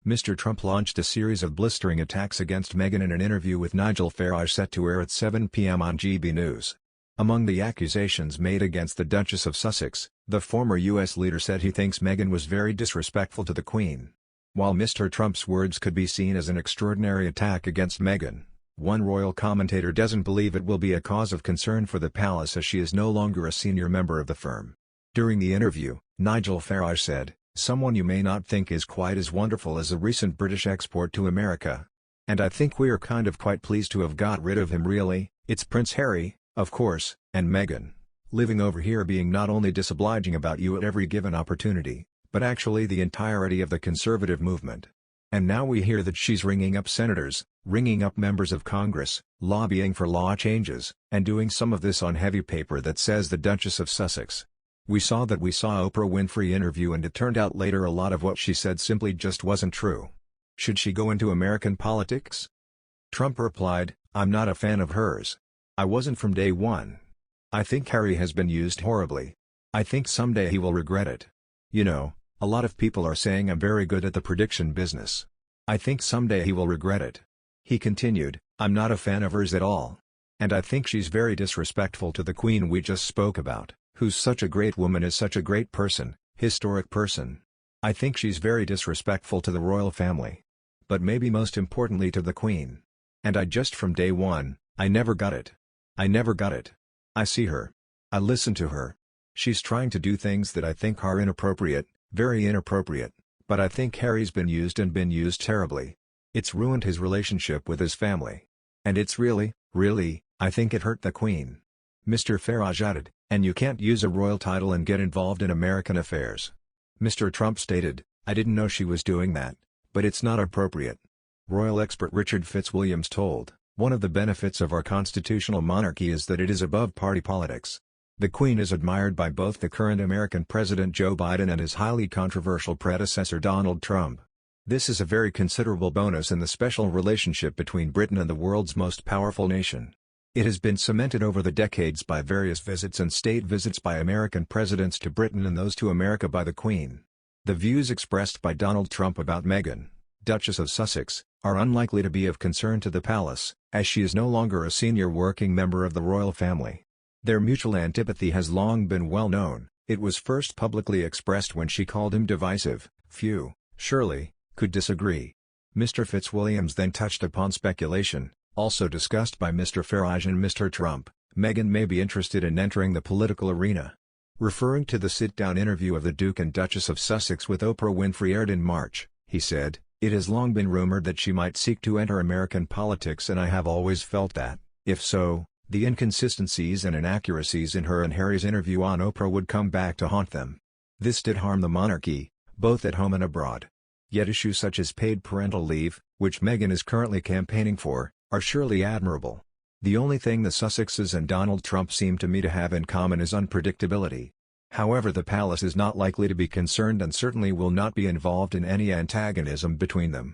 Mr. Trump launched a series of blistering attacks against Meghan in an interview with Nigel Farage set to air at 7 p.m. on GB News. Among the accusations made against the Duchess of Sussex, the former U.S. leader said he thinks Meghan was very disrespectful to the Queen. While Mr. Trump's words could be seen as an extraordinary attack against Meghan, one royal commentator doesn't believe it will be a cause of concern for the palace as she is no longer a senior member of the firm. During the interview, Nigel Farage said, "Someone you may not think is quite as wonderful as a recent British export to America. And I think we're kind of quite pleased to have got rid of him really. It's Prince Harry, of course, and Meghan. Living over here being not only disobliging about you at every given opportunity, but actually the entirety of the conservative movement. And now we hear that she's ringing up senators, ringing up members of Congress, lobbying for law changes, and doing some of this on heavy paper that says the Duchess of Sussex. We saw Oprah Winfrey interview and it turned out later a lot of what she said simply just wasn't true. Should she go into American politics?" Trump replied, "I'm not a fan of hers. I wasn't from day one. I think Harry has been used horribly. I think someday he will regret it. You know, a lot of people are saying I'm very good at the prediction business. I think someday he will regret it." He continued, "I'm not a fan of hers at all. And I think she's very disrespectful to the Queen we just spoke about, who's such a great woman, is such a great person, historic person. I think she's very disrespectful to the royal family. But maybe most importantly to the Queen. And I just from day one, I never got it. I never got it. I see her. I listen to her. She's trying to do things that I think are inappropriate, very inappropriate, but I think Harry's been used terribly. It's ruined his relationship with his family. And it's really, I think it hurt the Queen." Mr. Farage added, "And you can't use a royal title and get involved in American affairs." Mr. Trump stated, "I didn't know she was doing that, but it's not appropriate." Royal expert Richard Fitzwilliams told, "One of the benefits of our constitutional monarchy is that it is above party politics. The Queen is admired by both the current American President Joe Biden and his highly controversial predecessor Donald Trump. This is a very considerable bonus in the special relationship between Britain and the world's most powerful nation. It has been cemented over the decades by various visits and state visits by American presidents to Britain and those to America by the Queen. The views expressed by Donald Trump about Meghan, Duchess of Sussex, are unlikely to be of concern to the palace, as she is no longer a senior working member of the royal family. Their mutual antipathy has long been well known. It was first publicly expressed when she called him divisive. Few, surely, could disagree." Mr. Fitzwilliams then touched upon speculation, also discussed by Mr. Farage and Mr. Trump. Meghan may be interested in entering the political arena. Referring to the sit-down interview of the Duke and Duchess of Sussex with Oprah Winfrey aired in March, he said, "It has long been rumored that she might seek to enter American politics, and I have always felt that, if so, the inconsistencies and inaccuracies in her and Harry's interview on Oprah would come back to haunt them. This did harm the monarchy, both at home and abroad. Yet issues such as paid parental leave, which Meghan is currently campaigning for, are surely admirable. The only thing the Sussexes and Donald Trump seem to me to have in common is unpredictability. However, the palace is not likely to be concerned and certainly will not be involved in any antagonism between them.